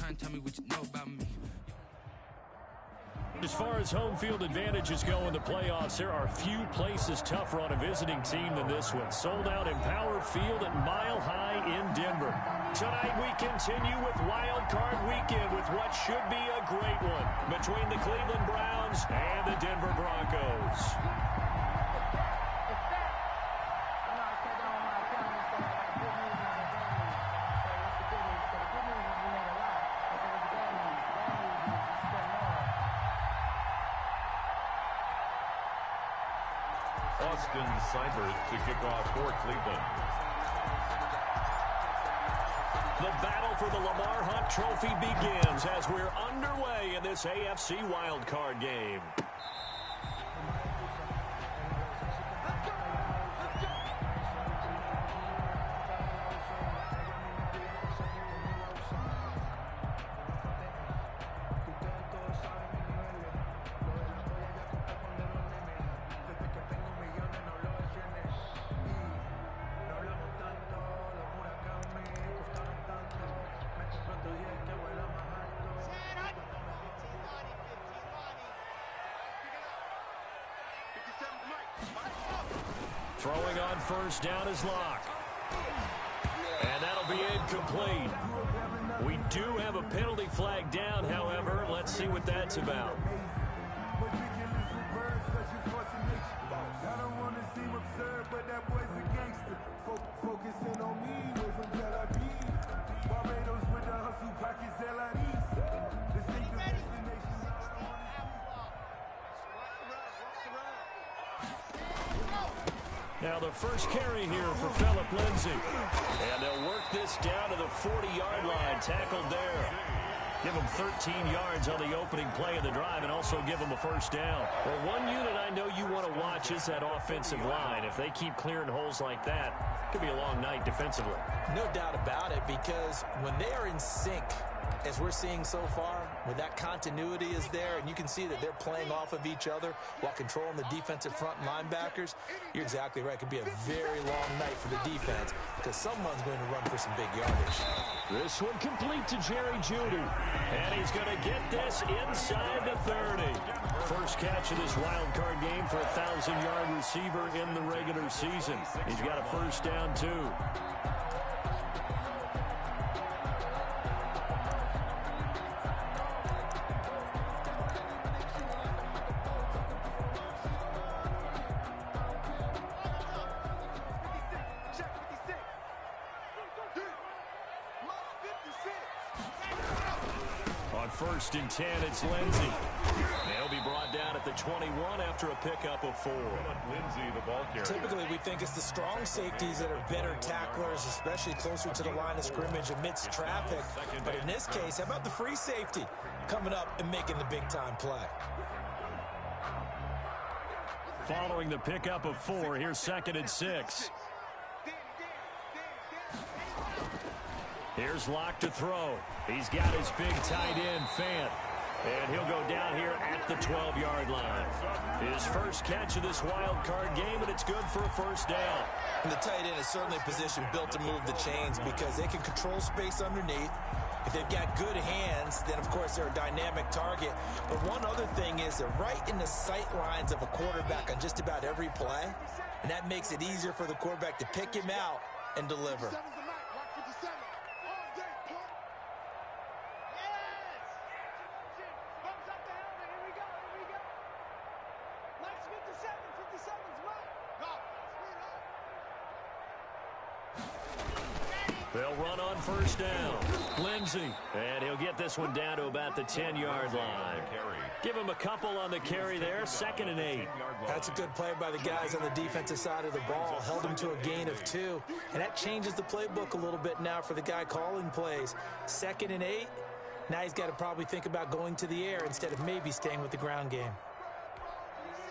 trying to tell me what you know about me. As far as home field advantages go in the playoffs, there are few places tougher on a visiting team than this one. Sold out in Power Field at Mile High in Denver. Tonight we continue with Wild Card Weekend with what should be a great one between the Cleveland Browns and the Denver Broncos. Austin Seibert to kick off for Cleveland. The battle for the Lamar Hunt Trophy begins as we're underway in this AFC wildcard game. Throwing on first down is Locke. And that'll be incomplete. We do have a penalty flag down, however. Let's see what that's about. Now the first carry here for Phillip Lindsay. And they'll work this down to the 40-yard line. Tackled there. Give them 13 yards on the opening play of the drive and also give them a first down. Well, one unit I know you want to watch is that offensive line. If they keep clearing holes like that, it could be a long night defensively. No doubt about it, because when they are in sync, as we're seeing so far, when that continuity is there and you can see that they're playing off of each other while controlling the defensive front linebackers, you're exactly right. It could be a very long night for the defense because someone's going to run for some big yardage. This one complete to Jerry Jeudy. And he's going to get this inside the 30. First catch of this wild card game for a 1,000-yard receiver in the regular season. He's got a first down, too. First and 10, it's Lindsay. They'll be brought down at the 21 after a pickup of 4. Lindsay, the ball carrier. Typically, we think it's the strong safeties that are better tacklers, especially closer to the line of scrimmage amidst traffic. But in this case, how about the free safety coming up and making the big-time play? Following the pickup of 4, here's second and 6. Here's Locke to throw. He's got his big tight end, Fant. And he'll go down here at the 12-yard line. His first catch of this wild card game, and it's good for a first down. And the tight end is certainly a position built to move the chains because they can control space underneath. If they've got good hands, then, of course, they're a dynamic target. But one other thing is they're right in the sight lines of a quarterback on just about every play. And that makes it easier for the quarterback to pick him out and deliver. They'll run on first down. Lindsay. And he'll get this one down to about the 10-yard line. Give him a couple on the carry there. Second and 8. That's a good play by the guys on the defensive side of the ball. Held him to a gain of 2. And that changes the playbook a little bit now for the guy calling plays. Second and 8. Now he's got to probably think about going to the air instead of maybe staying with the ground game.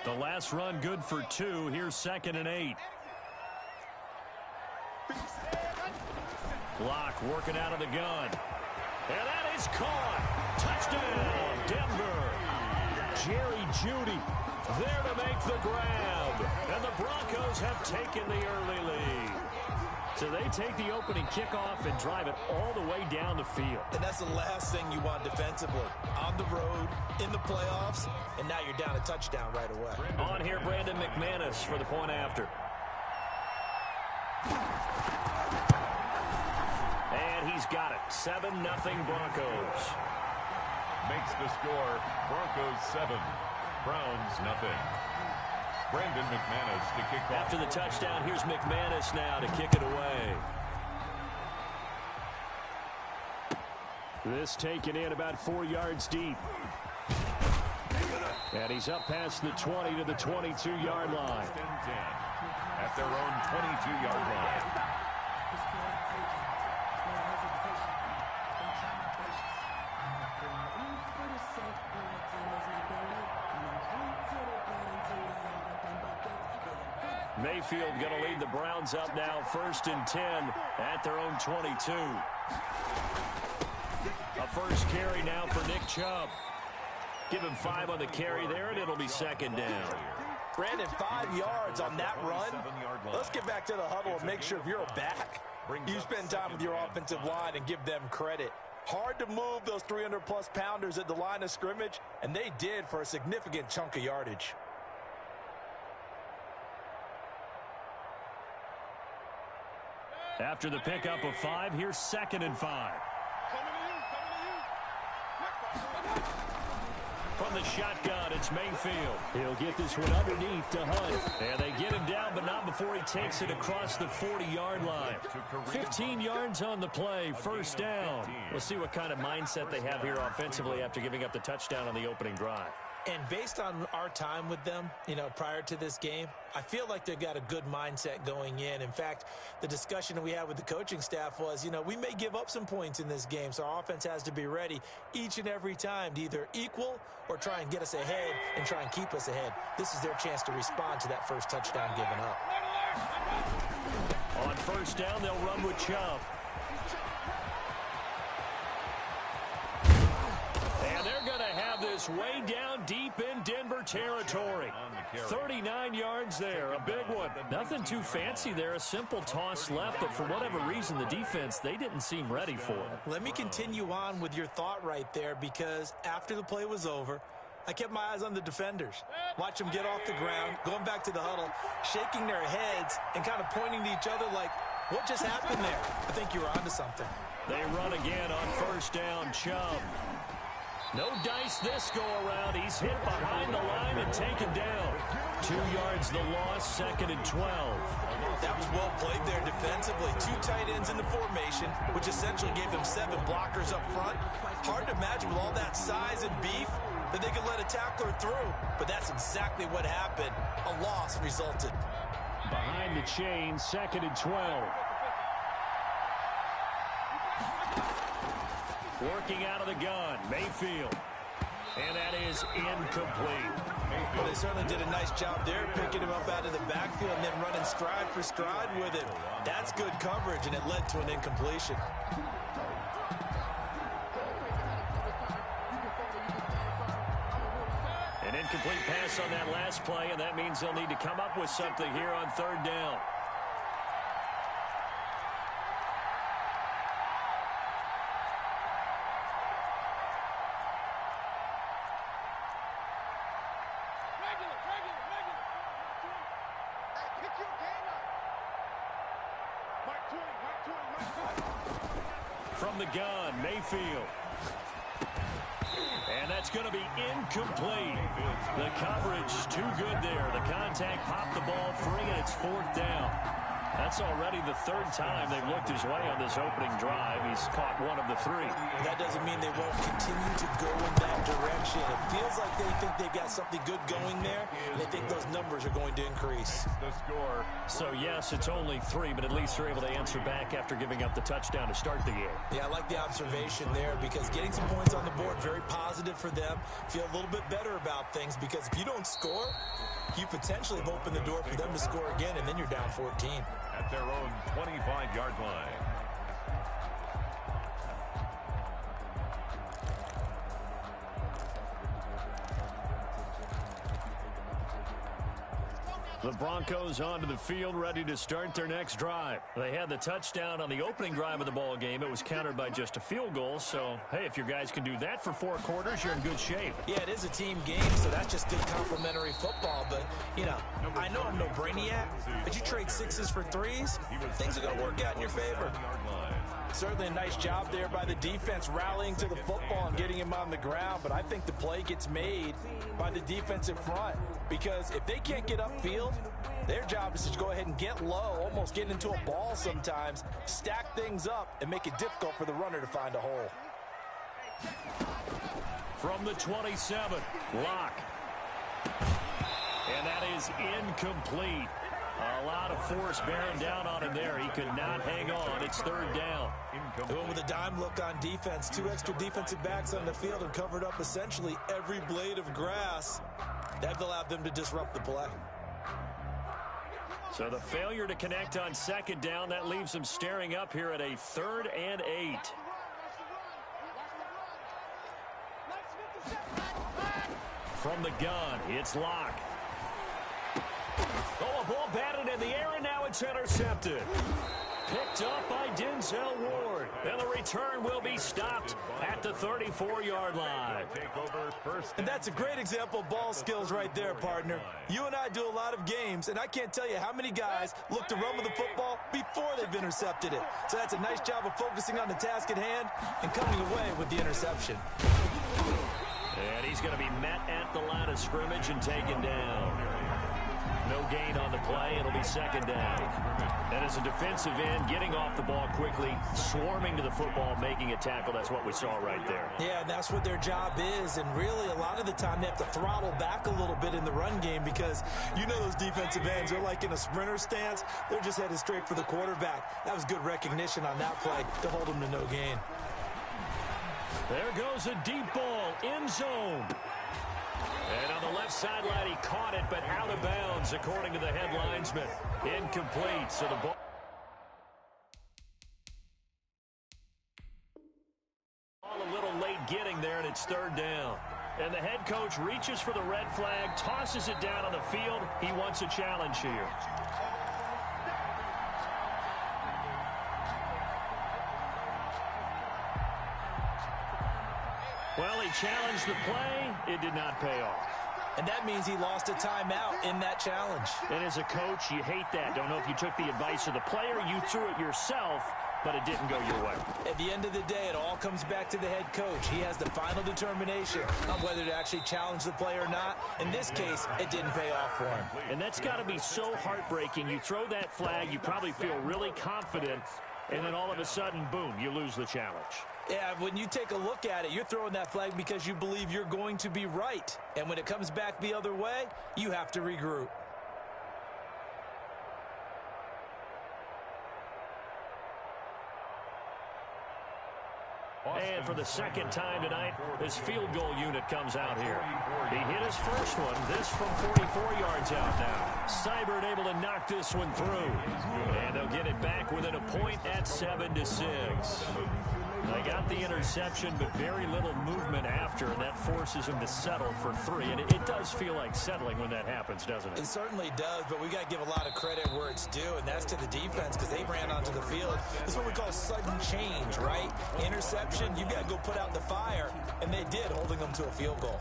The last run good for 2. Here's second and 8. Locke working out of the gun. And that is caught. Touchdown, Denver. Jerry Jeudy there to make the grab. And the Broncos have taken the early lead. So they take the opening kickoff and drive it all the way down the field. And that's the last thing you want defensively. On the road, in the playoffs, and now you're down a touchdown right away. On here, Brandon McManus for the point after. And he's got it. 7-0 Broncos. Makes the score Broncos 7, Browns nothing. Brandon McManus to kick off. After the touchdown, here's McManus now to kick it away. This taken in about 4 yards deep. And he's up past the 20 to the 22-yard line. 10 at their own 22-yard line. Mayfield going to lead the Browns up now, 1st and 10 at their own 22. A first carry now for Nick Chubb. Give him 5 on the carry there, and it'll be 2nd down. Brandon, 5 yards on that run. Let's get back to the huddle and make sure if you're a back, you spend time with your offensive line and give them credit. Hard to move those 300-plus pounders at the line of scrimmage, and they did for a significant chunk of yardage. After the pickup of 5, here's 2nd and 5. From the shotgun, it's Mayfield. He'll get this one underneath to Hunt. And they get him down, but not before he takes it across the 40-yard line. 15 yards on the play, 1st down. We'll see what kind of mindset they have here offensively after giving up the touchdown on the opening drive. And based on our time with them, prior to this game, I feel like they've got a good mindset going in. In fact, the discussion that we had with the coaching staff was, we may give up some points in this game, so our offense has to be ready each and every time to either equal or try and get us ahead and try and keep us ahead. This is their chance to respond to that first touchdown given up. On 1st down, they'll run with Chubb. And they're going to have this way down deep in Denver territory. 39 yards there, a big one. Nothing too fancy there, a simple toss left, but for whatever reason, the defense, they didn't seem ready for it. Let me continue on with your thought right there, because after the play was over, I kept my eyes on the defenders. Watch them get off the ground, going back to the huddle, shaking their heads and kind of pointing to each other like, what just happened there? I think you were onto something. They run again on 1st down, Chubb. No dice this go-around. He's hit behind the line and taken down. 2 yards the loss, 2nd and 12. That was well played there defensively. 2 tight ends in the formation, which essentially gave them 7 blockers up front. Hard to imagine with all that size and beef that they could let a tackler through. But that's exactly what happened. A loss resulted. Behind the chain, 2nd and 12. Working out of the gun, Mayfield. And that is incomplete. Well, they certainly did a nice job there, picking him up out of the backfield and then running stride for stride with him. That's good coverage, and it led to an incompletion. An incomplete pass on that last play, and that means they'll need to come up with something here on 3rd down. From the gun, Mayfield. And that's going to be incomplete. The coverage too good there. The contact popped the ball free, and it's 4th down. That's already the 3rd time they've looked his way on this opening drive. He's caught 1 of the 3. That doesn't mean they won't continue to go in that direction. It feels like they think they've got something good going there, and they think those numbers are going to increase. The score. So, yes, it's only 3, but at least they're able to answer back after giving up the touchdown to start the game. Yeah, I like the observation there, because getting some points on the board, very positive for them. Feel a little bit better about things, because if you don't score, you potentially have opened the door for them to score again, and then you're down 14. At their own 25-yard line. The Broncos onto the field, ready to start their next drive. They had the touchdown on the opening drive of the ball game. It was countered by just a field goal. So, hey, if your guys can do that for 4 quarters, you're in good shape. Yeah, it is a team game, so that's just good complementary football. But, you know, I know I'm no brainiac, but you trade 6s for 3s, things are going to work out in your favor. Certainly a nice job there by the defense rallying to the football and getting him on the ground, but I think the play gets made by the defensive front because if they can't get upfield, their job is to go ahead and get low, almost get into a ball sometimes, stack things up, and make it difficult for the runner to find a hole. From the 27, Locke. And that is incomplete. A lot of force bearing down on him there. He could not hang on. It's 3rd down. They went with a dime look on defense. 2 extra defensive backs on the field and covered up essentially every blade of grass. That allowed them to disrupt the play. So the failure to connect on 2nd down, that leaves them staring up here at a 3rd and 8. From the gun, it's Locke. Oh, a ball batted in the air, and now it's intercepted. Picked up by Denzel Ward. And the return will be stopped at the 34-yard line. And that's a great example of ball skills right there, partner. You and I do a lot of games, and I can't tell you how many guys look to run with the football before they've intercepted it. So that's a nice job of focusing on the task at hand and coming away with the interception. And he's going to be met at the line of scrimmage and taken down. No gain on the play. It'll be 2nd down. And as a defensive end, getting off the ball quickly, swarming to the football, making a tackle. That's what we saw right there. Yeah, that's what their job is. And really, a lot of the time, they have to throttle back a little bit in the run game because you know those defensive ends are like in a sprinter stance. They're just headed straight for the quarterback. That was good recognition on that play to hold them to no gain. There goes a deep ball, end zone. And on the left sideline, he caught it, but out of bounds, according to the head linesman. Incomplete, so the ball a little late getting there, and it's 3rd down. And the head coach reaches for the red flag, tosses it down on the field. He wants a challenge here. Well, he challenged the play. It did not pay off. And that means he lost a timeout in that challenge. And as a coach, you hate that. Don't know if you took the advice of the player, you threw it yourself, but it didn't go your way. At the end of the day, it all comes back to the head coach. He has the final determination on whether to actually challenge the play or not. In this case, it didn't pay off for him. And that's got to be so heartbreaking. You throw that flag, you probably feel really confident, and then all of a sudden, boom, you lose the challenge. Yeah, when you take a look at it, you're throwing that flag because you believe you're going to be right. And when it comes back the other way, you have to regroup. And for the 2nd time tonight, this field goal unit comes out here. He hit his first one, this from 44 yards out now. Seibert able to knock this one through. And they'll get it back within a point at 7-6. They got the interception, but very little movement after, and that forces them to settle for 3. And it does feel like settling when that happens, doesn't it? It certainly does, but we got to give a lot of credit where it's due, and that's to the defense because they ran onto the field. This is what we call sudden change, right? Interception, you got to go put out the fire, and they did, holding them to a field goal.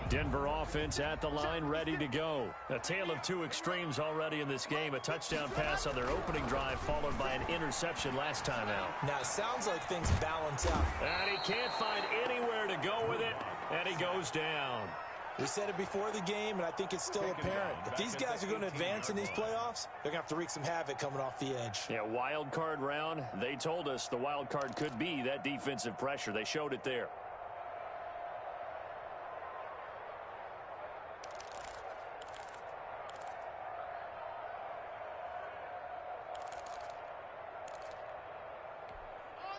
Denver offense at the line, ready to go. A tale of 2 extremes already in this game. A touchdown pass on their opening drive, followed by an interception last time out. Now, it sounds like things balance out. And he can't find anywhere to go with it, and he goes down. We said it before the game, and I think it's still apparent. If these guys are going to advance in these playoffs, they're going to have to wreak some havoc coming off the edge. Yeah, wild card round. They told us the wild card could be that defensive pressure. They showed it there.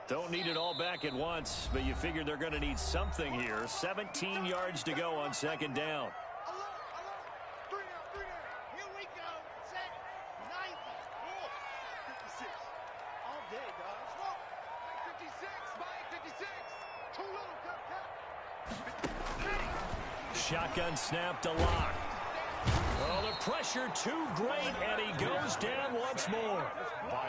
Don't need it all back at once, but you figure they're going to need something here. 17 yards to go on 2nd down. Here we go. Set 90. shotgun snap to Locke. Oh, the pressure too great, and he goes down once more.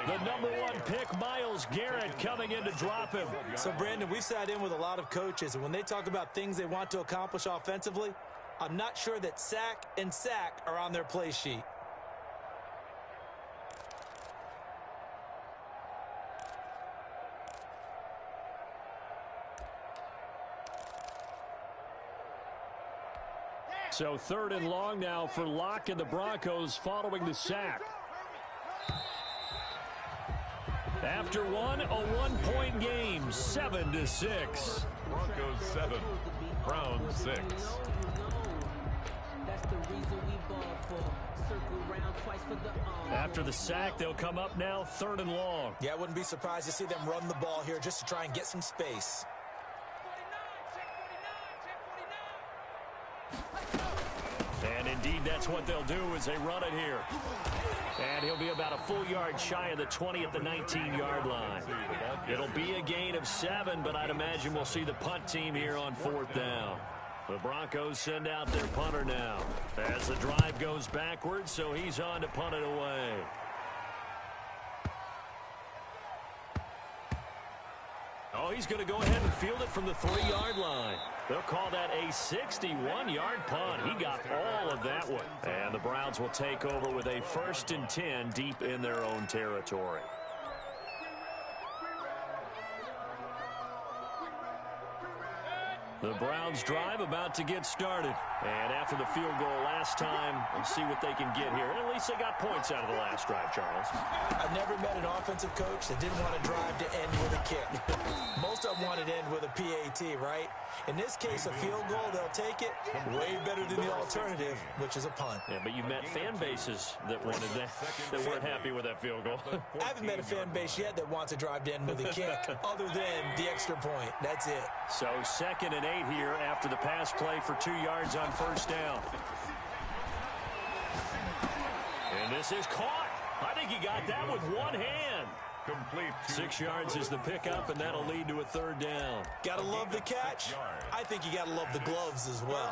The number 1 pick, Myles Garrett, coming in to drop him. So, Brandon, we've sat in with a lot of coaches, and when they talk about things they want to accomplish offensively, I'm not sure that sack and sack are on their play sheet. So 3rd and long now for Locke and the Broncos following the sack. After one, a 1-point game, 7-6. Broncos 7, Browns 6. After the sack, they'll come up now 3rd and long. Yeah, I wouldn't be surprised to see them run the ball here just to try and get some space. And indeed, that's what they'll do as they run it here. And he'll be about a full yard shy of the 20 at the 19-yard line. It'll be a gain of 7, but I'd imagine we'll see the punt team here on 4th down. The Broncos send out their punter now as the drive goes backwards, so he's on to punt it away. Oh, he's going to go ahead and field it from the 3-yard line. They'll call that a 61-yard punt. He got all of that one. And the Browns will take over with a 1st and 10 deep in their own territory. The Browns drive about to get started. And after the field goal last time, we'll see what they can get here. At least they got points out of the last drive, Charles. I've never met an offensive coach that didn't want to drive to end with a kick. Most of them wanted to end with a PAT, right? In this case, a field goal, they'll take it. Way better than the alternative, which is a punt. Yeah, but you've met fan bases that wanted that weren't happy with that field goal. I haven't met a fan base yet that wants to drive to end with a kick, other than the extra point. That's it. So 2nd and 8 here after the pass play for 2 yards on 1st down. And this is caught. I think he got that with one hand. Complete. 6 yards is the pickup, and that'll lead to a 3rd down. Gotta love the catch. I think you gotta love the gloves as well.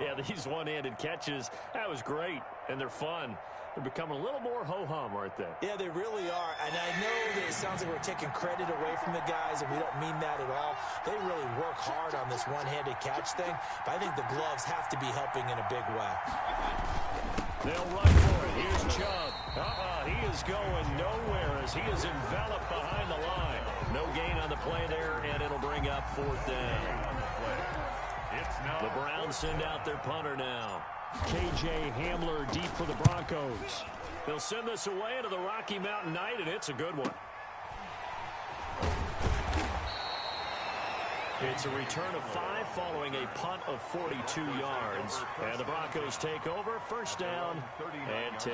Yeah, these one-handed catches, that was great, and they're fun. They're becoming a little more ho-hum, aren't they? Yeah, they really are. And I know that it sounds like we're taking credit away from the guys, and we don't mean that at all. They really work hard on this one-handed catch thing, but I think the gloves have to be helping in a big way. They'll run for it. Here's Chubb. He is going nowhere as he is enveloped behind the line. No gain on the play there, and it'll bring up 4th down. The Browns send out their punter now. KJ Hamler deep for the Broncos. They'll send this away into the Rocky Mountain Night, and it's a good one. It's a return of 5 following a punt of 42 yards. And the Broncos take over, 1st down and 10.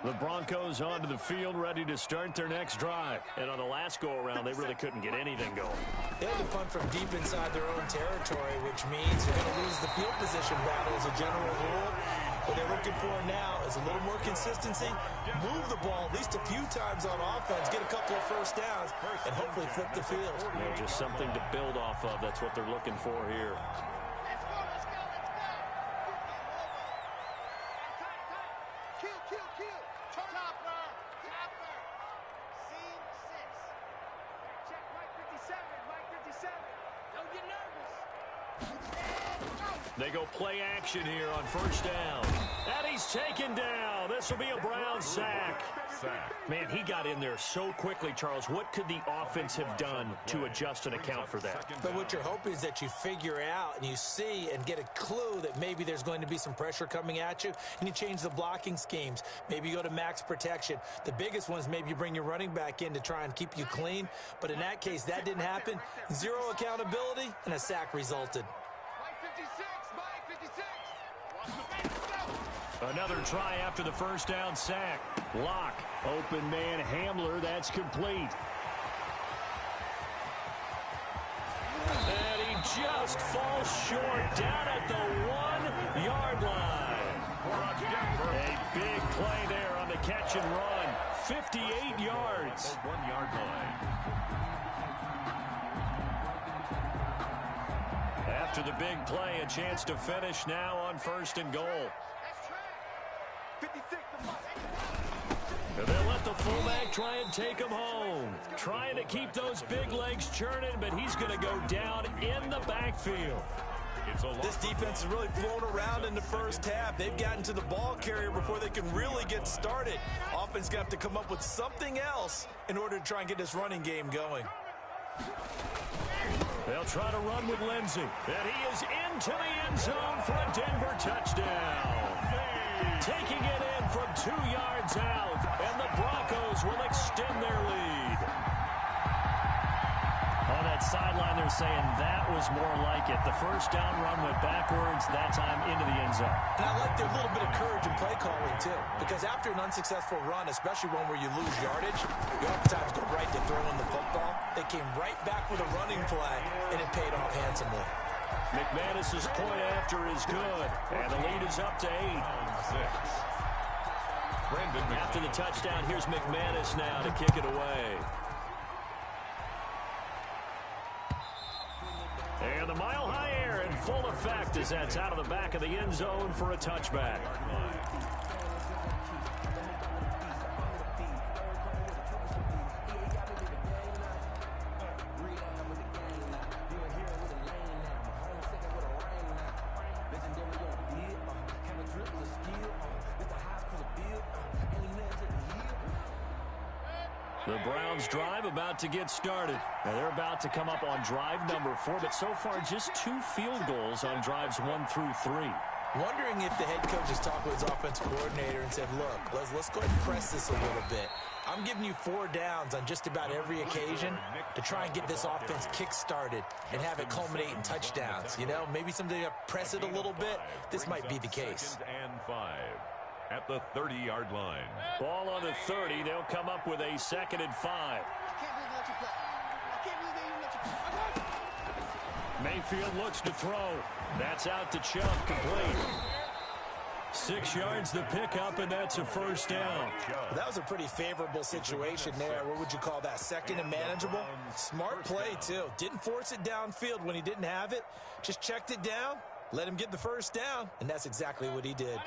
The Broncos onto the field, ready to start their next drive. And on the last go-around, they really couldn't get anything going. They had to punt from deep inside their own territory, which means you're going to lose the field position battle as a general rule. What they're looking for now is a little more consistency, move the ball at least a few times on offense, get a couple of 1st downs, and hopefully flip the field. Yeah, just something to build off of. That's what they're looking for here. They go play action here on 1st down. And he's taken down. This will be a Brown sack. Man, he got in there so quickly, Charles. What could the offense have done to adjust and account for that? But what you're hoping is that you figure out and you see and get a clue that maybe there's going to be some pressure coming at you, and you change the blocking schemes. Maybe you go to max protection. The biggest one is maybe you bring your running back in to try and keep you clean. But in that case, that didn't happen. 0 accountability, and a sack resulted. Another try after the 1st down sack. Locke, open man Hamler, that's complete. And he just falls short down at the 1-yard line. A big play there on the catch and run. 58 yards. 1 yard line. After the big play, a chance to finish now on 1st and goal. And they'll let the fullback try and take him home. Trying to keep those big legs churning, but he's going to go down in the backfield. This defense is really flown around in the first half. They've gotten to the ball carrier before they can really get started. Offense going to have to come up with something else in order to try and get this running game going. They'll try to run with Lindsey. And he is into the end zone for a Denver touchdown. Taking it in from 2 yards out. And the Broncos will extend their lead. On that sideline, they're saying that was more like it. The first down run went backwards, that time into the end zone. And I like their little bit of courage in play calling, too. Because after an unsuccessful run, especially one where you lose yardage, you oftentimes go right to throwing the football. They came right back with a running play, and it paid off handsomely. McManus's point after is good. And the lead is up to 8. After the touchdown, here's McManus now to kick it away. And the mile-high air in full effect as that's out of the back of the end zone for a touchback. The Browns drive about to get started. Now they're about to come up on drive number 4, but so far just 2 field goals on drives 1 through 3. Wondering if the head coach has talked with his offensive coordinator and said, look, let's go ahead and press this a little bit. I'm giving you 4 downs on just about every occasion to try and get this offense kick-started and have it culminate in touchdowns. You know, maybe someday press it a little bit. This might be the case. 2nd and 5. At the 30-yard line. Ball on the 30. They'll come up with a 2nd and 5. Mayfield looks to throw. That's out to Chubb, complete. 6 yards the pickup, and that's a first down. That was a pretty favorable situation there. What would you call that? 2nd and manageable? Smart play, too. Didn't force it downfield when he didn't have it. Just checked it down, let him get the first down, and that's exactly what he did.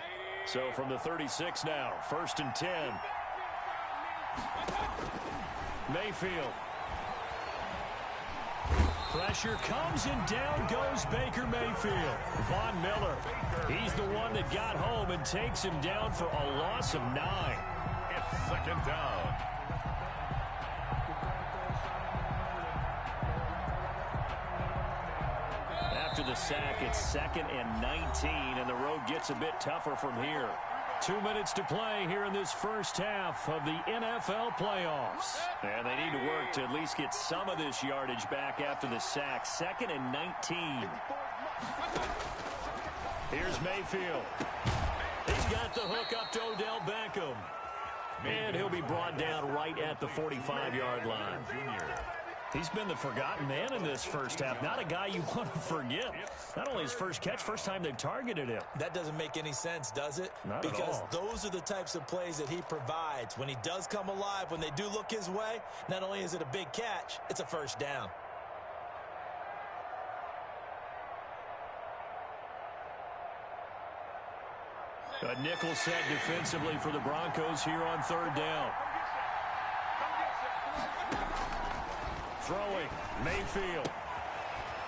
So from the 36 now, 1st and 10. Mayfield. Pressure comes and down goes Baker Mayfield. Von Miller, he's the one that got home and takes him down for a loss of 9. It's 2nd down. After the sack, it's 2nd and 19, and the road gets a bit tougher from here. 2 minutes to play here in this first half of the NFL playoffs. And they need to work to at least get some of this yardage back after the sack. 2nd and 19. Here's Mayfield. He's got the hook up to Odell Beckham. And he'll be brought down right at the 45-yard line. He's been the forgotten man in this first half. Not a guy you want to forget. Not only his first catch, first time they've targeted him. That doesn't make any sense, does it? Not at all. Because those are the types of plays that he provides. When he does come alive, when they do look his way, not only is it a big catch, it's a first down. A nickel set defensively for the Broncos here on 3rd down. Throwing, Mayfield.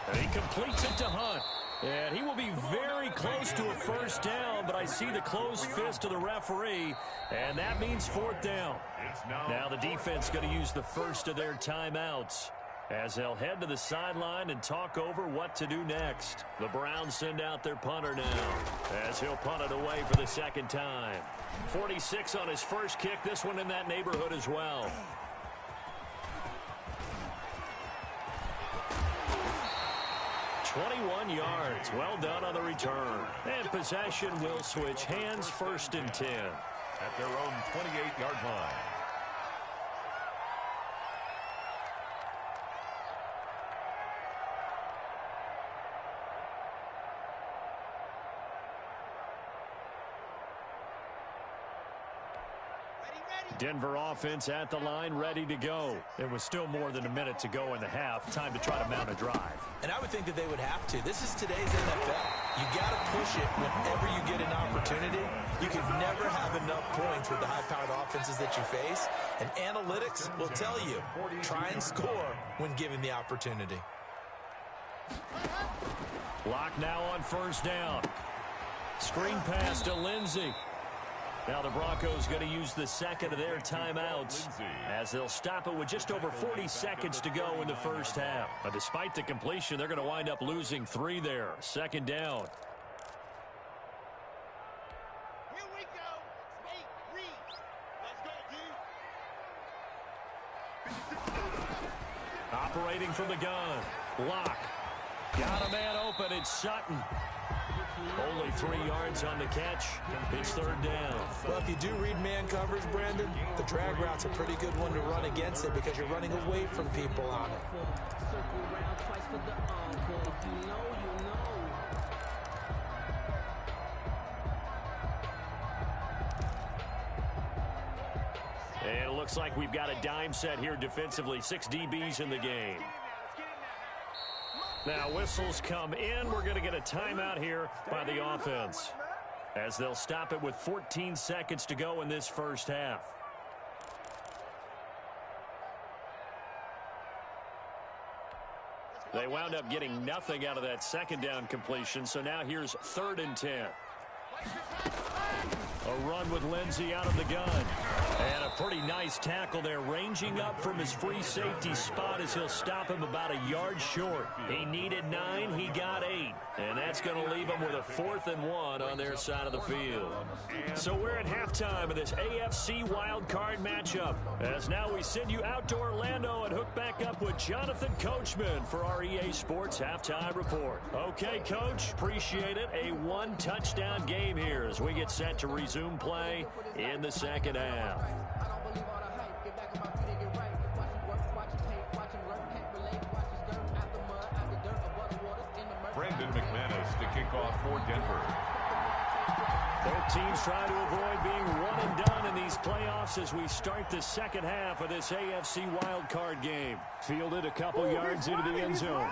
And he completes it to Hunt. And he will be very close to a first down, but I see the closed fist of the referee, and that means 4th down. Now the defense going to use the first of their timeouts as they'll head to the sideline and talk over what to do next. The Browns send out their punter now as he'll punt it away for the 2nd time. 46 on his first kick, this one in that neighborhood as well. $21 yards. Well done on the return. And possession will switch hands, 1st and 10. At their own 28-yard line. Denver offense at the line, ready to go. There was still more than a minute to go in the half. Time to try to mount a drive. And I would think that they would have to. This is today's NFL. You got to push it whenever you get an opportunity. You can never have enough points with the high-powered offenses that you face. And analytics will tell you, try and score when given the opportunity. Lock now on first down. Screen pass to Lindsey. Now the Broncos going to use the second of their timeouts as they'll stop it with just over 40 seconds to go in the first half. But despite the completion, they're going to wind up losing 3 there. Second down. Here we go. Spade, read. Let's go, dude. Operating from the gun. Lock. Got a man open. It's Sutton. Only 3 yards on the catch. It's third down. Well, if you do read man coverage, Brandon, the drag route's a pretty good one to run against it because you're running away from people on it. And it looks like we've got a dime set here defensively. 6 DBs in the game. Now whistles come in. We're going to get a timeout here by the offense as they'll stop it with 14 seconds to go in this first half. They wound up getting nothing out of that second down completion, so now here's 3rd and 10. A run with Lindsey out of the gun. And a pretty nice tackle there, ranging up from his free safety spot as he'll stop him about a yard short. He needed 9, he got 8. And that's going to leave him with a 4th and 1 on their side of the field. So we're at halftime of this AFC wildcard matchup. As now we send you out to Orlando and hook back up with Jonathan Coachman for our EA Sports Halftime Report. Okay, Coach, appreciate it. A 1-touchdown game here as we get set to resume play in the second half. Brandon McManus to kick off for Denver. Both teams try to avoid being one and done in these playoffs as we start the second half of this AFC wildcard game. Fielded a couple yards into the end zone.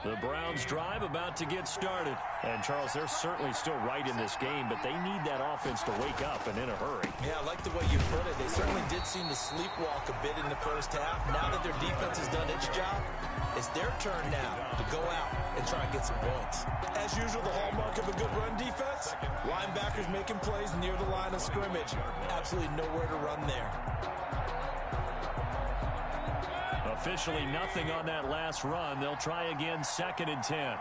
The Browns drive about to get started. And, Charles, they're certainly still right in this game, but they need that offense to wake up and in a hurry. Yeah, I like the way you put it. They certainly did seem to sleepwalk a bit in the first half. Now that their defense has done its job, it's their turn now to go out and try and get some points. As usual, the hallmark of a good run defense, linebackers making plays near the line of scrimmage. Absolutely nowhere to run there. A Officially nothing on that last run. They'll try again, 2nd and 10.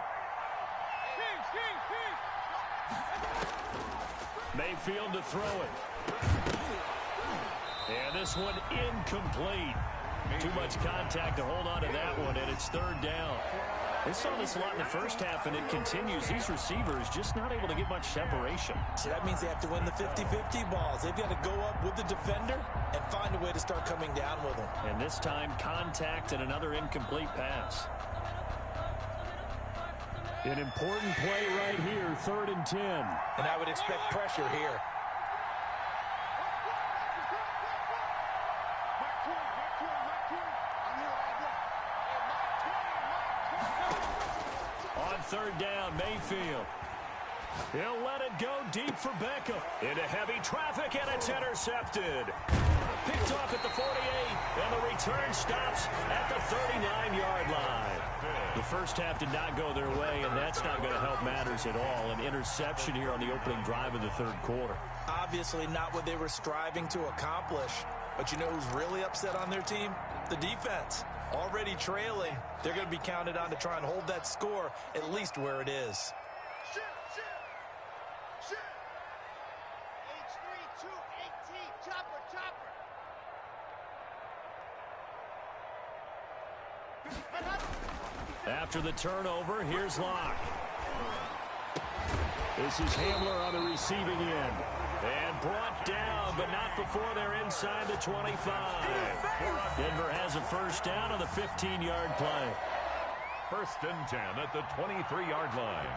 Mayfield to throw it. And this one incomplete. Too much contact to hold on to that one, and it's 3rd down. We saw this a lot in the first half, and it continues. These receivers just not able to get much separation. So that means they have to win the 50-50 balls. They've got to go up with the defender and find a way to start coming down with them. And this time, contact and another incomplete pass. An important play right here, 3rd and 10. And I would expect pressure here. On 3rd down, Mayfield. He'll let it go deep for Beckham. Into heavy traffic, and it's intercepted. Picked off at the 48, and the return stops at the 39-yard line. The first half did not go their way, and that's not going to help matters at all. An interception here on the opening drive of the 3rd quarter. Obviously not what they were striving to accomplish. But you know who's really upset on their team? The defense. Already trailing. They're going to be counted on to try and hold that score at least where it is. After the turnover, here's Locke. This is Hamler on the receiving end. And brought down, but not before they're inside the 25. Denver has a 1st down on the 15-yard play. 1st and 10 at the 23-yard line.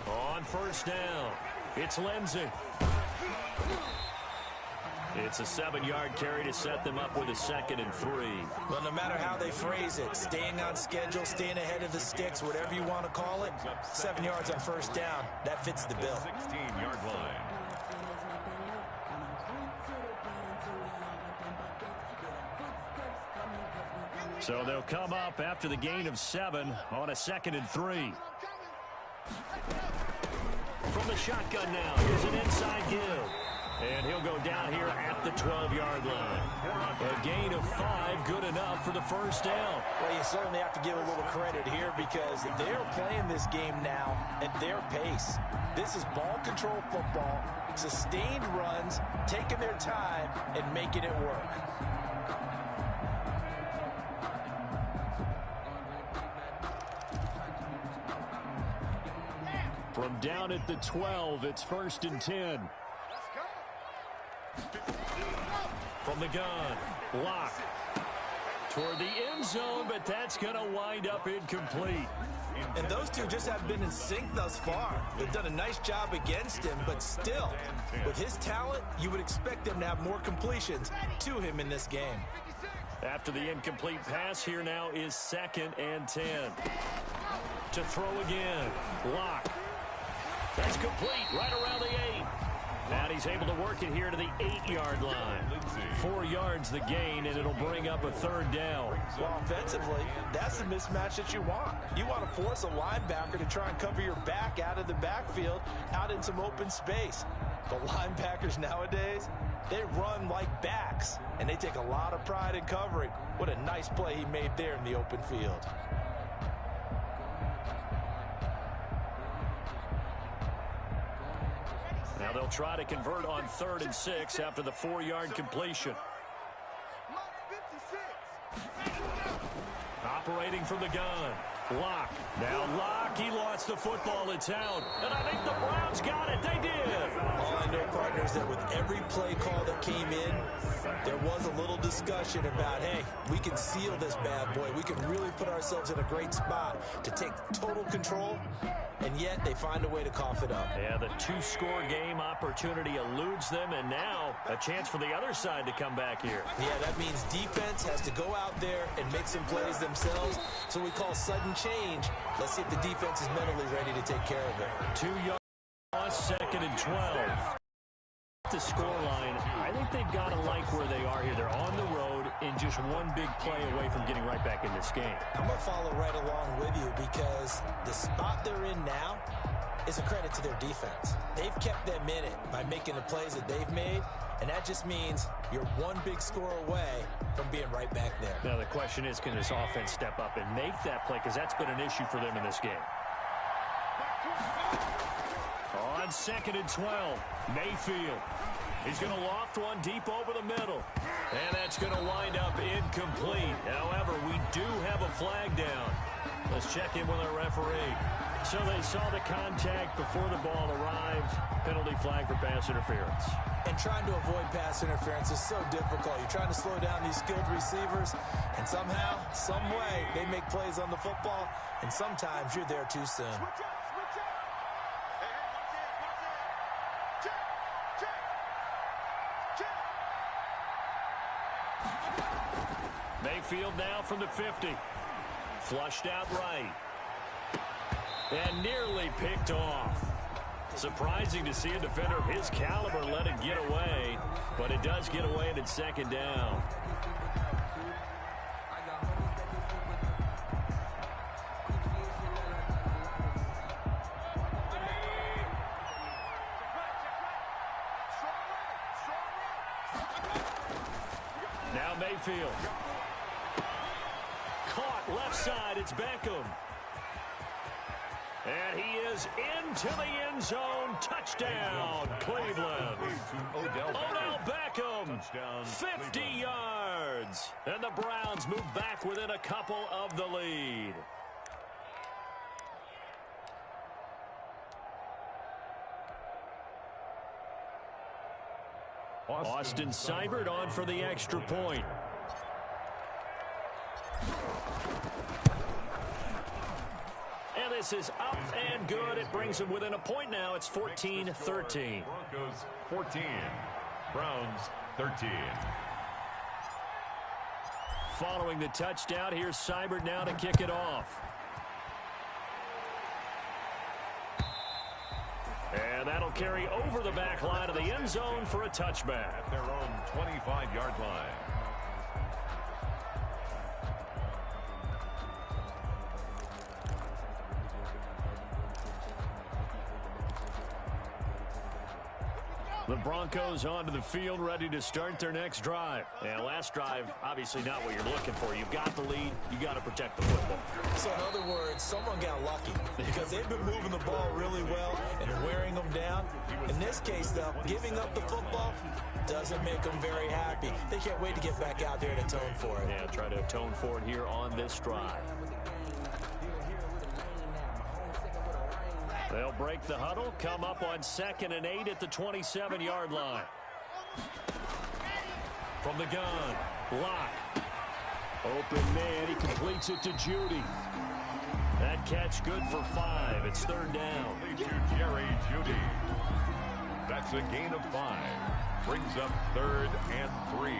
On 1st down, it's Lindsey. It's a 7-yard carry to set them up with a 2nd and 3. Well, no matter how they phrase it, staying on schedule, staying ahead of the sticks, whatever you want to call it, 7 yards on 1st down, that fits the bill. 16-yard line. So they'll come up after the gain of 7 on a 2nd and 3. From the shotgun now, here's an inside give. And he'll go down here at the 12-yard line. A gain of 5, good enough for the 1st down. Well, you certainly have to give a little credit here because they're playing this game now at their pace. This is ball control football, sustained runs, taking their time, and making it work. From down at the 12, it's 1st and 10. From the gun, Locke toward the end zone, but that's going to wind up incomplete. And those two just have been in sync thus far. They've done a nice job against him, but still, with his talent, you would expect them to have more completions to him in this game. After the incomplete pass, here now is 2nd and 10. To throw again, Locke. That's complete right around the 8. And he's able to work it here to the 8-yard line. 4 yards the gain, and it'll bring up a 3rd down. Well, offensively, that's the mismatch that you want. You want to force a linebacker to try and cover your back out of the backfield, out in some open space. But linebackers nowadays, they run like backs, and they take a lot of pride in covering. What a nice play he made there in the open field. Now they'll try to convert on 3rd and 6 after the 4-yard completion. Operating from the gun. Locke. Now Locke, he lost the football. It's out. And I think the Browns got it. They did. All I know, partner, is that with every play call that came in, there was a little discussion about, hey, we can seal this bad boy. We can really put ourselves in a great spot to take total control, and yet they find a way to cough it up. Yeah, the 2-score game opportunity eludes them, and now a chance for the other side to come back here. Yeah, that means defense has to go out there and make some plays themselves. So we call sudden change. Let's see if the defense is mentally ready to take care of it. 2 yards, 2nd and 12. The scoreline, I think they've got to like where they are here. They're on the road and just one big play away from getting right back in this game. I'm going to follow right along with you because the spot they're in now is a credit to their defense. They've kept them in it by making the plays that they've made, and that just means you're one big score away from being right back there. Now the question is, can this offense step up and make that play, because that's been an issue for them in this game. On 2nd and 12, Mayfield. He's going to loft one deep over the middle. And that's going to wind up incomplete. However, we do have a flag down. Let's check in with our referee. So they saw the contact before the ball arrived. Penalty flag for pass interference. And trying to avoid pass interference is so difficult. You're trying to slow down these skilled receivers, and somehow, some way, they make plays on the football, and sometimes you're there too soon. Mayfield now from the 50. Flushed out right. And nearly picked off. Surprising to see a defender of his caliber let it get away, but it does get away and it's 2nd down. Now Mayfield. Caught left side, it's Beckham. And he is into the end zone. Touchdown, Cleveland. Odell Beckham, 50 yards. And the Browns move back within a couple of the lead. Austin Seibert on for the extra point. And this is up and good. It brings them within a point now. It's 14-13. Broncos 14, Browns 13. Following the touchdown, here's Seibert now to kick it off. And that'll carry over the back line of the end zone for a touchback. At their own 25-yard line. The Broncos onto the field, ready to start their next drive. And last drive, obviously not what you're looking for. You've got the lead. You got to protect the football. So in other words, someone got lucky because they've been moving the ball really well and wearing them down. In this case, though, giving up the football doesn't make them very happy. They can't wait to get back out there and atone for it. Yeah, try to atone for it here on this drive. They'll break the huddle, come up on 2nd and 8 at the 27-yard line. From the gun, Locke. Open man, he completes it to Judy. That catch good for 5. It's 3rd down. To Jerry Judy. That's a gain of 5. Brings up 3rd and 3.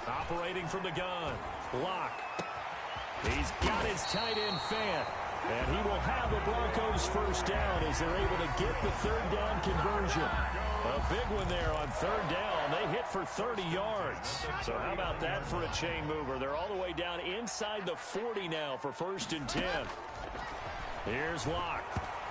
Operating from the gun, Locke. He's got his tight end Fant. And he will have the Broncos first down as they're able to get the 3rd down conversion. A big one there on 3rd down. They hit for 30 yards. So how about that for a chain mover? They're all the way down inside the 40 now for 1st and 10. Here's Locke.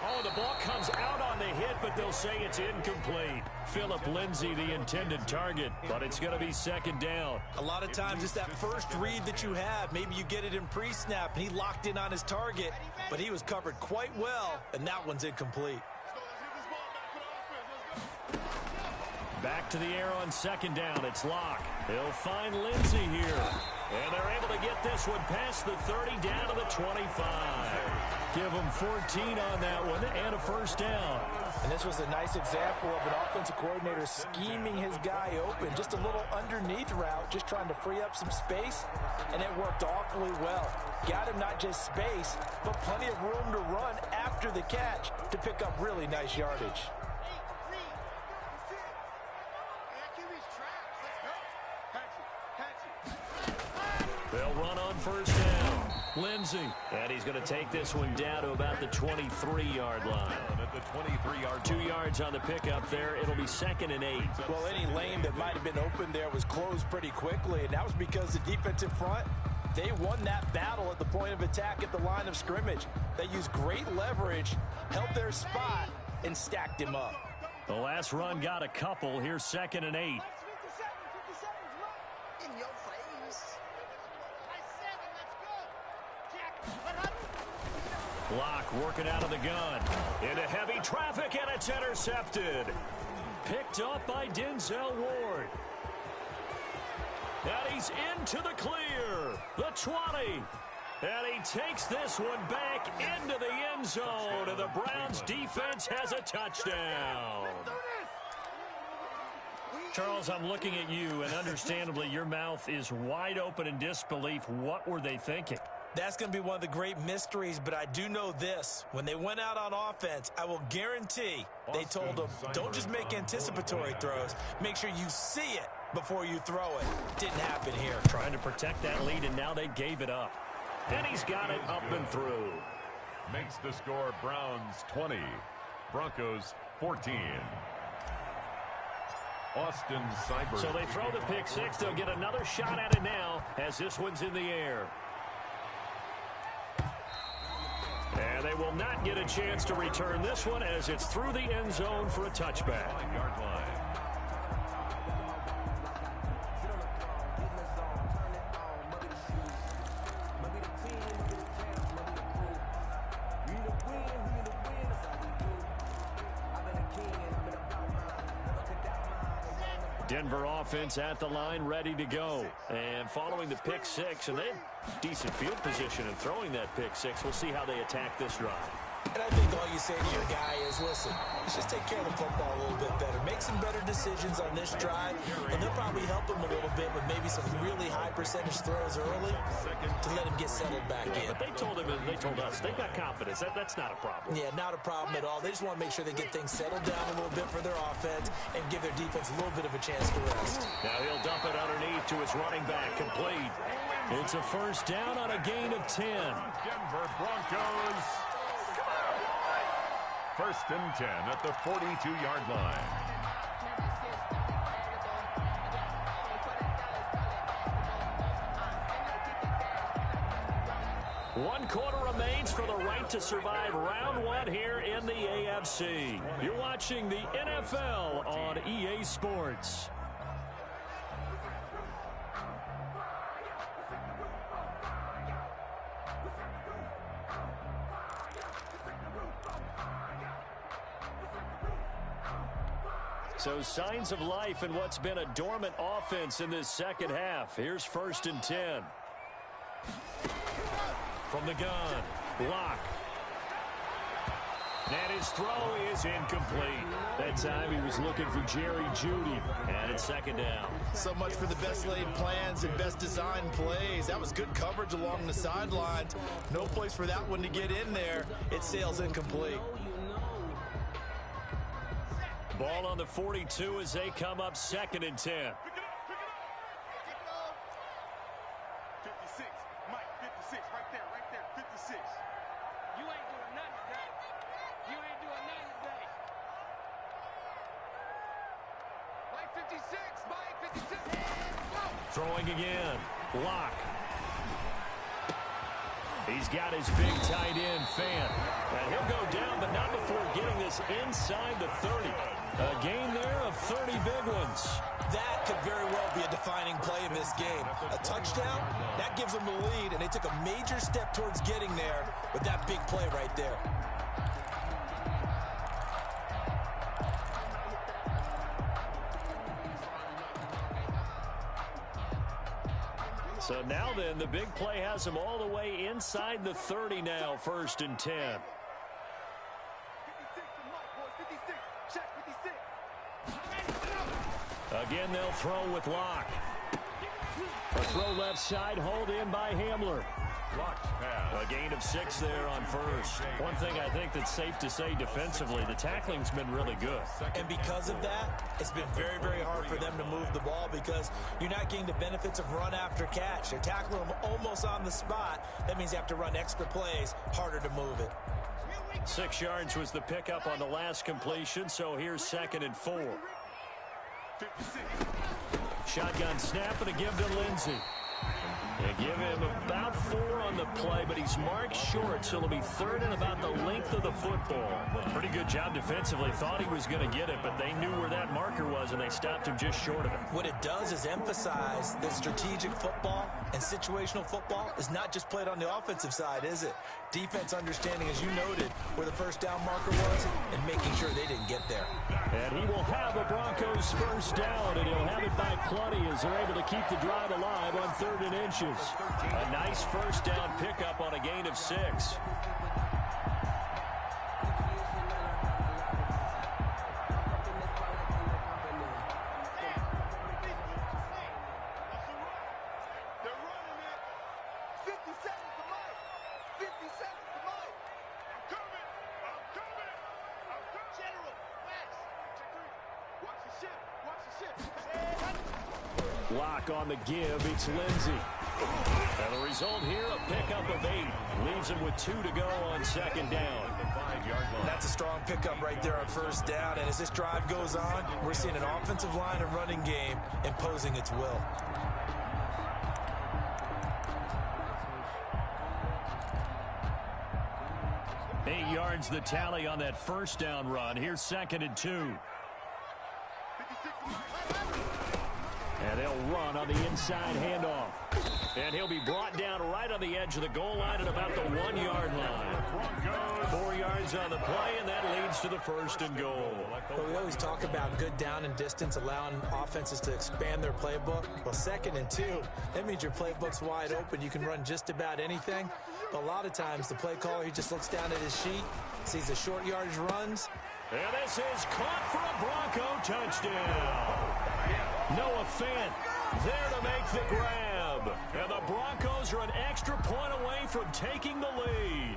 Oh, the ball comes out on the hit, but they'll say it's incomplete. Philip Lindsay, the intended target, but it's going to be 2nd down. A lot of times it's that first read that you have. Maybe you get it in pre-snap, and he locked in on his target, but he was covered quite well, and that one's incomplete. Back to the air on second down. It's Locke. He'll find Lindsey here. And they're able to get this one past the 30 down to the 25. Give them 14 on that one and a first down. And this was a nice example of an offensive coordinator scheming his guy open. Just a little underneath route, just trying to free up some space, and it worked awfully well. Got him not just space, but plenty of room to run after the catch to pick up really nice yardage. They'll run on first down. Lindsey. And he's going to take this one down to about the 23-yard line. At the 23-yard 2 yards on the pickup there. It'll be 2nd and 8. Well, any lane that might have been open there was closed pretty quickly, and that was because the defensive front, they won that battle at the point of attack at the line of scrimmage. They used great leverage, held their spot, and stacked him up. The last run got a couple. Here's 2nd and 8. In your face. Locke working out of the gun. Into heavy traffic, and it's intercepted. Picked up by Denzel Ward. And he's into the clear. The 20. And he takes this one back into the end zone. And the Browns defense has a touchdown. Charles, I'm looking at you, and understandably your mouth is wide open in disbelief. What were they thinking? That's going to be one of the great mysteries, but I do know this. When they went out on offense, I will guarantee they told them, don't just make anticipatory throws. Make sure you see it before you throw it. Didn't happen here. Trying to protect that lead, and now they gave it up. And he's got it up and through. makes the score Browns 20, Broncos 14. Austin Seibert. So they throw the pick six. They'll get another shot at it now as this one's in the air. And they will not get a chance to return this one as it's through the end zone for a touchback. 5-yard line. Denver offense at the line, ready to go. And following the pick six, and they have decent field position in throwing that pick six. We'll see how they attack this drive. And I think all you say to your guy is, listen, let's just take care of the football a little bit better. Make some better decisions on this drive, and they'll probably help him a little bit with maybe some really high percentage throws early to let him get settled back in. But they told him, and they told us, they've got confidence. That's not a problem. Yeah, not a problem at all. They just want to make sure they get things settled down a little bit for their offense and give their defense a little bit of a chance to rest. Now he'll dump it underneath to his running back, complete. It's a first down on a gain of 10. Denver Broncos. First and 10 at the 42-yard line. One quarter remains for the right to survive round one here in the AFC. You're watching the NFL on EA Sports. So signs of life in what's been a dormant offense in this second half. Here's first and 10. From the gun, Locke. And his throw is incomplete. That time he was looking for Jerry Jeudy. And it's second down. So much for the best laid plans and best designed plays. That was good coverage along the sidelines. No place for that one to get in there. It sails incomplete. Ball on the 42 as they come up second and 10. 56. Mike, 56. Right there. 56. You ain't doing nothing today. You ain't doing nothing today. Mike, 56. Mike, 56. Go. Throwing again. Locke. He's got his big tight end, Fant. And he'll go down, but not before getting this inside the 30. A gain there of 30 big ones. That could very well be a defining play in this game. A touchdown, that gives them the lead, and they took a major step towards getting there with that big play right there. So now then, the big play has him all the way inside the 30 now, 1st and 10. 56 to Mike, boys. 56. Check 56. Again, they'll throw with Locke. A throw left side, hauled in by Hamler. Locke's pass. A gain of 6 there on 1st. One thing I think that's safe to say defensively, the tackling's been really good. And because of that, it's been very, very hard for them to move the ball because you're not getting the benefits of run after catch. They're tackling them almost on the spot. That means you have to run extra plays, harder to move it. 6 yards was the pickup on the last completion, so here's 2nd and 4. 56. Shotgun snap and a give to Lindsey. They give him about 4 on the play, but he's marked short, so it'll be 3rd and about the length of the football. Pretty good job defensively. Thought he was going to get it, but they knew where that marker was, and they stopped him just short of it. What it does is emphasize that strategic football and situational football is not just played on the offensive side, is it? Defense understanding, as you noted, where the first down marker was and making sure they didn't get there. And he will have a Broncos first down, and he'll have it by plenty as they're able to keep the drive alive on 3rd and inches. A nice first down pickup on a gain of 6. Locke on the give. It's Lindsey. And the result here, a pickup of 8. Leaves him with 2 to go on 2nd down. That's a strong pickup right there on 1st down. And as this drive goes on, we're seeing an offensive line and running game imposing its will. Eight yards the tally on that first down run. Here's 2nd and 2. And they'll run on the inside handoff. And he'll be brought down right on the edge of the goal line at about the 1-yard line. 4 yards on the play, and that leads to the 1st and goal. But we always talk about good down and distance, allowing offenses to expand their playbook. Well, 2nd and 2, that means your playbook's wide open. You can run just about anything. But a lot of times, the play caller, he just looks down at his sheet, sees the short yardage runs. And this is caught for a Bronco touchdown. Noah Fant there to make the grab. And the Broncos are an extra point away from taking the lead.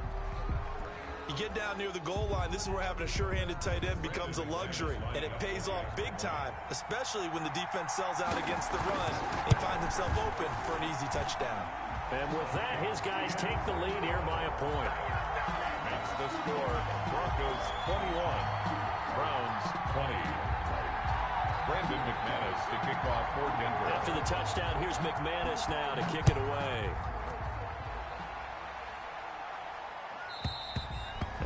You get down near the goal line, this is where having a sure-handed tight end becomes a luxury. And it pays off big time, especially when the defense sells out against the run and finds himself open for an easy touchdown. And with that, his guys take the lead here by a point. Makes the score. Broncos 21, Browns 20. Brandon McManus to kick off for Denver. After the touchdown, here's McManus now to kick it away.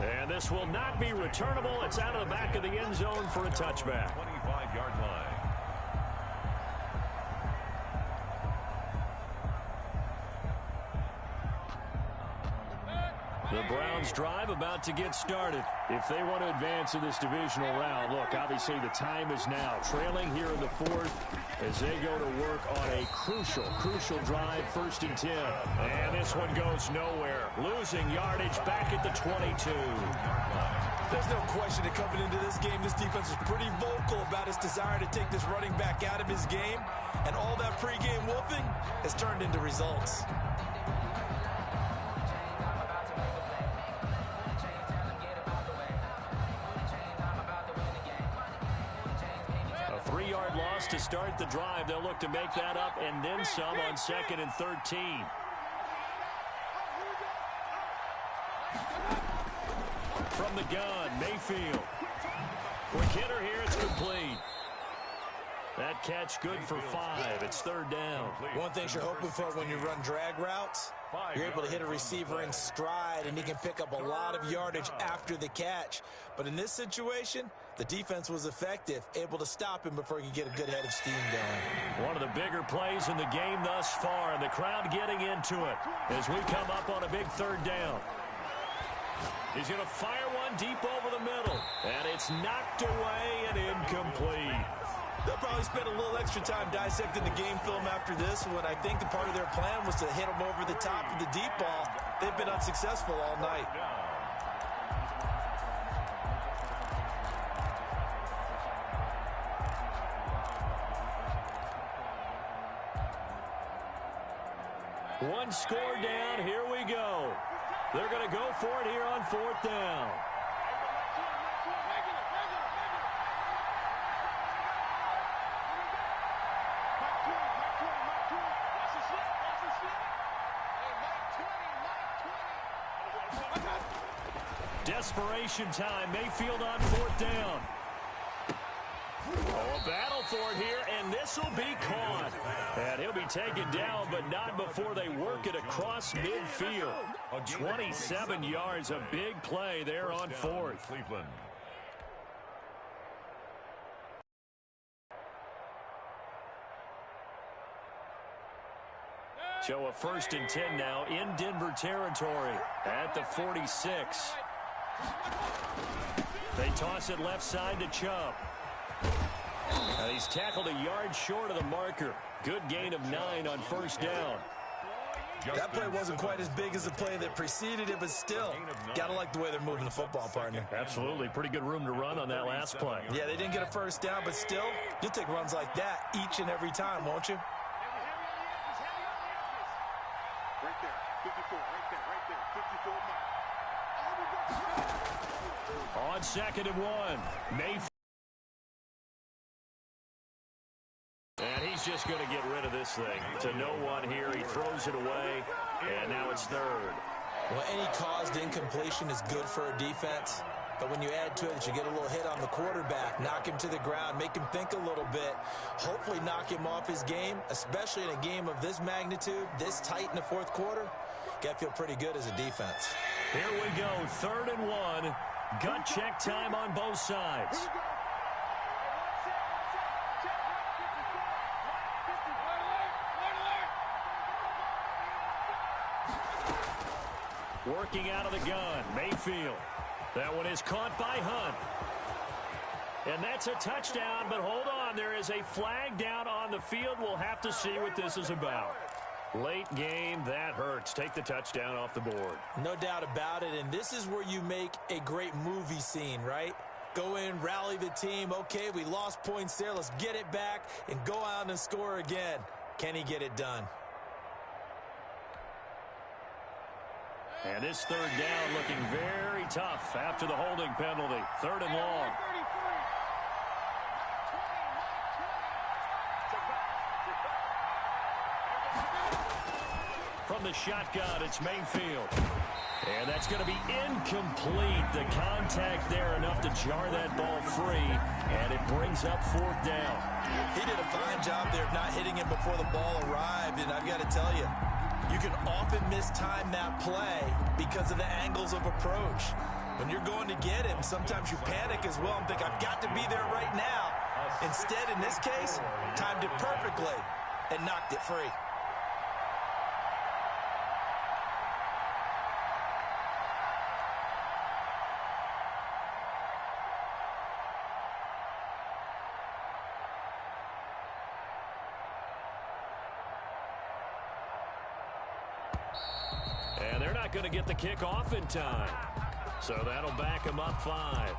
And this will not be returnable. It's out of the back of the end zone for a touchback. 25-yard line. The Browns drive about to get started. If they want to advance in this divisional round, look, obviously the time is now. Trailing here in the 4th as they go to work on a crucial drive, 1st and 10. And this one goes nowhere. Losing yardage back at the 22. There's no question that coming into this game, this defense was pretty vocal about its desire to take this running back out of his game. And all that pregame wolfing has turned into results. To start the drive, they'll look to make that up and then some on 2nd and 13. From the gun, Mayfield. Quick hitter here, it's complete. That catch good for 5. It's 3rd down. One thing you're hoping for when you run drag routes, you're able to hit a receiver in stride and he can pick up a lot of yardage after the catch. But in this situation, the defense was effective, able to stop him before he could get a good head of steam going. One of the bigger plays in the game thus far, and the crowd getting into it as we come up on a big 3rd down. He's going to fire one deep over the middle, and it's knocked away and incomplete. They'll probably spend a little extra time dissecting the game film after this one. I think the part of their plan was to hit them over the top of the deep ball. They've been unsuccessful all night. One score down. Here we go. They're going to go for it here on 4th down. Desperation time. Mayfield on 4th down. Oh, a battle for it here, and this will be caught. And he'll be taken down, but not before they work it across midfield. 27 yards, a big play there on 4th. Cleveland. So a 1st and 10 now in Denver territory at the 46. They toss it left side to Chubb. And he's tackled a yard short of the marker. Good gain of 9 on 1st down. That play wasn't quite as big as the play that preceded it, but still, got to like the way they're moving the football, partner. Absolutely. Pretty good room to run on that last play. Yeah, they didn't get a 1st down, but still, you'll take runs like that each and every time, won't you? Right there, 54, right there, 54 mark. On 2nd and 1, Mayfield. And he's just going to get rid of this thing. To no one here. He throws it away, and now it's 3rd. Well, any caused incompletion is good for a defense. But when you add to it that you get a little hit on the quarterback, knock him to the ground, make him think a little bit, hopefully knock him off his game, especially in a game of this magnitude, this tight in the 4th quarter, got to feel pretty good as a defense. Here we go, 3rd and 1. Gut check time on both sides. Working out of the gun, Mayfield. That one is caught by Hunt. And that's a touchdown, but hold on. There is a flag down on the field. We'll have to see what this is about. Late game, that hurts. Take the touchdown off the board. No doubt about it, and this is where you make a great movie scene, right? Go in, rally the team. Okay, we lost points there. Let's get it back and go out and score again. Can he get it done? And this 3rd down looking very tough after the holding penalty. 3rd and long. From the shotgun, it's Mayfield. And that's going to be incomplete. The contact there enough to jar that ball free. And it brings up 4th down. He did a fine job there of not hitting him before the ball arrived. And I've got to tell you, you can often mistime that play because of the angles of approach. When you're going to get him, sometimes you panic as well and think, I've got to be there right now. Instead, in this case, timed it perfectly and knocked it free. And they're not going to get the kick off in time. So that'll back them up 5.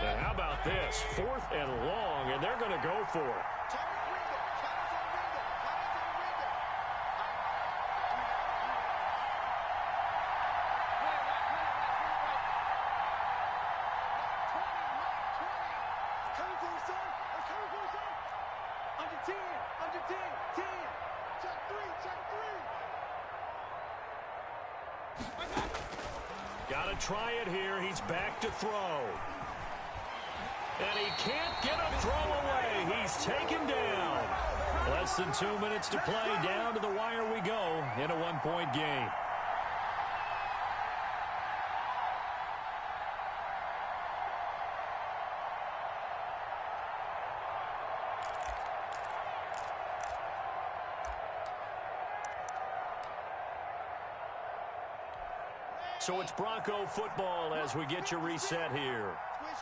And how about this? 4th and long, and they're going to go for it. Got to try it here. He's back to throw. And he can't get a throw away. He's taken down. Less than 2 minutes to play. Down to the wire we go in a 1-point game. So it's Bronco football as we get you reset here.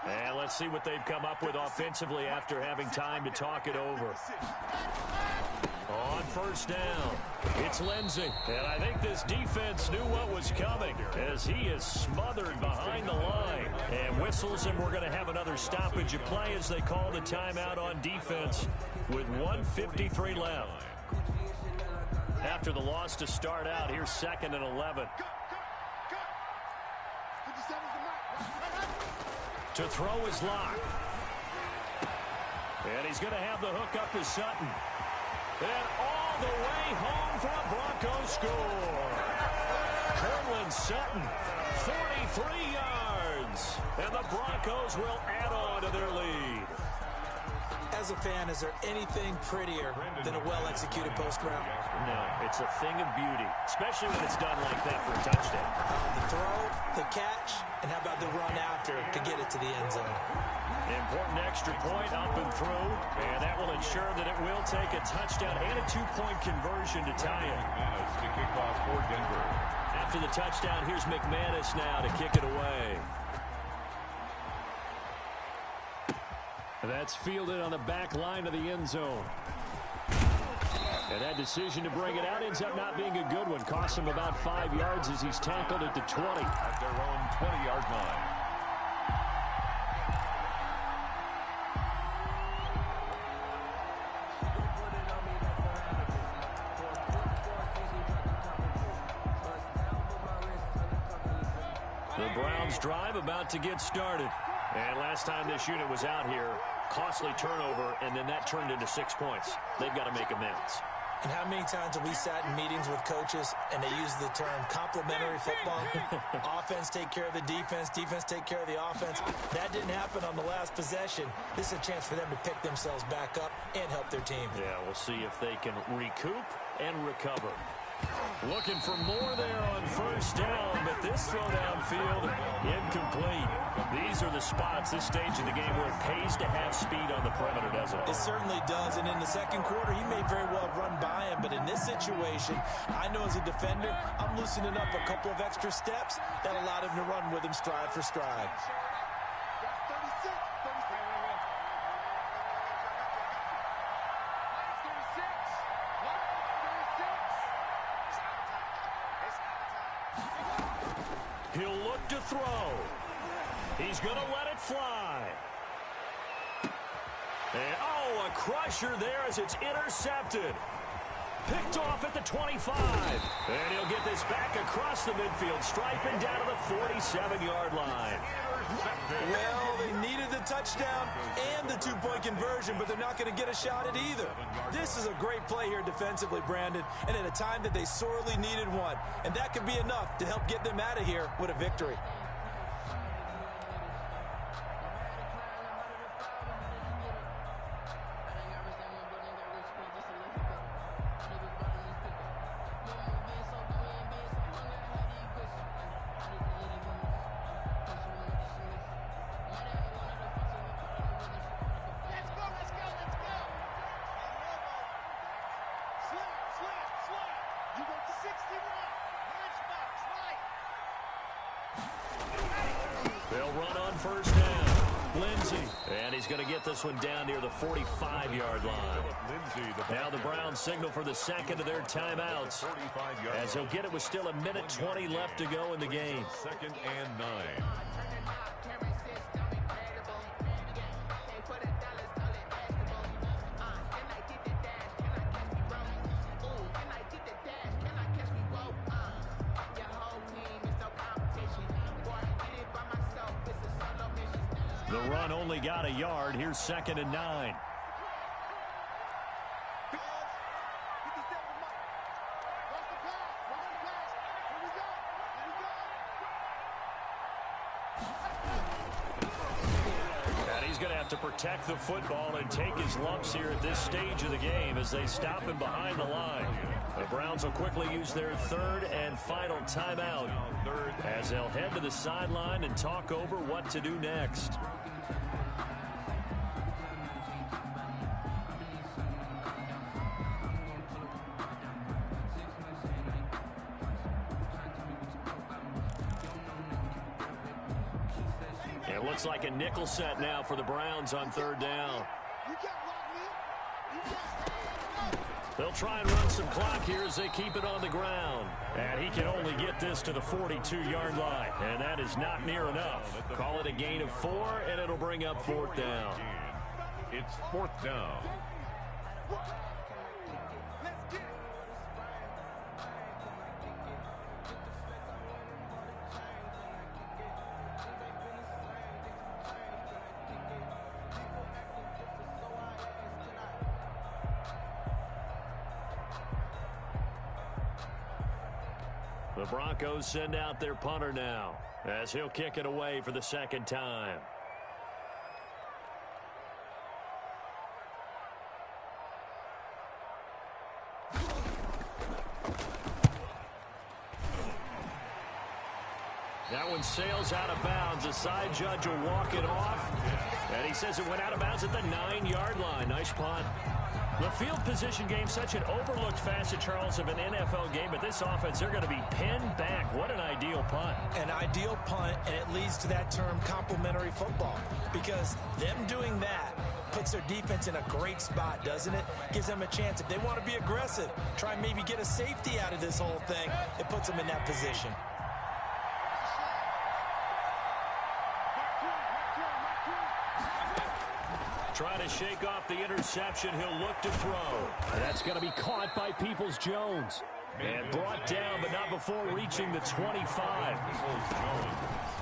And let's see what they've come up with offensively after having time to talk it over. On first down, it's Lindsey. And I think this defense knew what was coming as he is smothered behind the line. And whistles, and we're going to have another stoppage of play as they call the timeout on defense with 1:53 left. After the loss to start out, here's 2nd and 11. To throw is Locke. And he's going to have the hook up to Sutton. And all the way home for a Broncos score. Courtland Sutton, 43 yards. And the Broncos will add on to their lead. As a fan, is there anything prettier than a well-executed post route? No, it's a thing of beauty, especially when it's done like that for a touchdown. The throw, the catch, and how about the run after to get it to the end zone? Important extra point up and through, and that will ensure that it will take a touchdown and a 2-point conversion to tie it. McManus to kick off for Denver. After the touchdown, here's McManus now to kick it away. That's fielded on the back line of the end zone. And that decision to bring it out ends up not being a good one. Costs him about 5 yards as he's tackled at the 20. At their own 20-yard line. The Browns drive about to get started. And last time this unit was out here, costly turnover, and then that turned into 6 points. They've got to make amends. And how many times have we sat in meetings with coaches and they use the term complementary football? Offense take care of the defense, defense take care of the offense. That didn't happen on the last possession. This is a chance for them to pick themselves back up and help their team. Yeah, we'll see if they can recoup and recover. Looking for more there on first down, but this throw downfield, incomplete. These are the spots, this stage of the game, where it pays to have speed on the perimeter, doesn't it? It certainly does, and in the second quarter, he may very well run by him, but in this situation, I know as a defender, I'm loosening up a couple of extra steps that allowed him to run with him stride for stride. He'll look to throw. He's going to let it fly. And, oh, a crusher there as it's intercepted. Picked off at the 25. And he'll get this back across the midfield, striping down to the 47-yard line. Well, they needed the touchdown and the 2-point conversion, but they're not going to get a shot at either. This is a great play here defensively, Brandon, and at a time that they sorely needed one. And that could be enough to help get them out of here with a victory. They'll run on first down. Lindsey. And he's going to get this one down near the 45-yard line. Now the Browns signal for the second of their timeouts, as he'll get it with still 1:20 left to go in the game. 2nd and 9. The run only got a yard. Here's 2nd and 9. And he's going to have to protect the football and take his lumps here at this stage of the game as they stop him behind the line. The Browns will quickly use their 3rd and final timeout as they'll head to the sideline and talk over what to do next. It looks like a nickel set now for the Browns on third down. They'll try and run some clock here as they keep it on the ground. And he can only get this to the 42-yard line. And that is not near enough. Call it a gain of 4, and it'll bring up fourth down. It's fourth down. The Broncos send out their punter now as he'll kick it away for the second time. That one sails out of bounds. The side judge will walk it off. And he says it went out of bounds at the 9-yard line. Nice punt. The field position game, such an overlooked facet, Charles, of an NFL game. But this offense, they're going to be pinned back. What an ideal punt. An ideal punt, and it leads to that term complementary football. Because them doing that puts their defense in a great spot, doesn't it? Gives them a chance. If they want to be aggressive, try and maybe get a safety out of this whole thing, it puts them in that position. Trying to shake off the interception. He'll look to throw. That's going to be caught by Peoples-Jones. And brought down, but not before reaching the 25.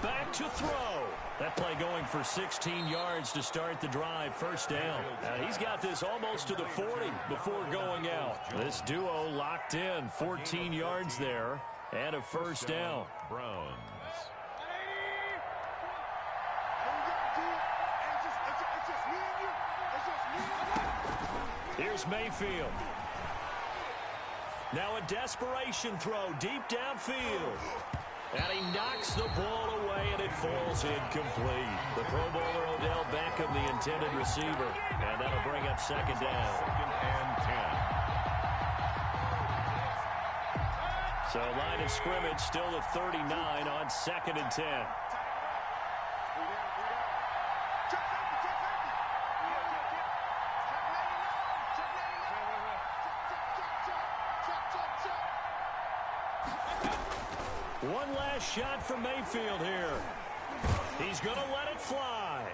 Back to throw. That play going for 16 yards to start the drive. First down. Now he's got this almost to the 40 before going out. This duo locked in. 14 yards there and a first down. Browns. Here's Mayfield. Now a desperation throw deep downfield. And he knocks the ball away, and it falls incomplete. The Pro Bowler Odell Beckham, the intended receiver. And that'll bring up second down. Second and 10. So line of scrimmage still at 39 on second and 10. One last shot from Mayfield here. He's going to let it fly.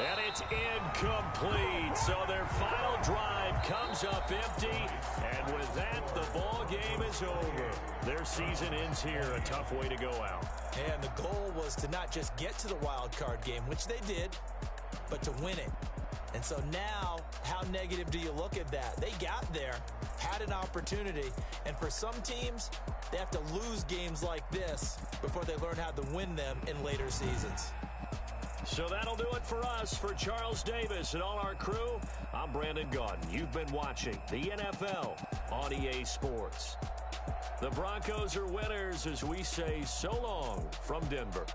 And it's incomplete. So their final drive comes up empty. And with that, the ball game is over. Their season ends here. A tough way to go out. And the goal was to not just get to the wild card game, which they did, but to win it. And so now, how negative do you look at that? They got there, had an opportunity, and for some teams, they have to lose games like this before they learn how to win them in later seasons. So that'll do it for us. For Charles Davis and all our crew, I'm Brandon Gaudin. You've been watching the NFL on EA Sports. The Broncos are winners as we say so long from Denver.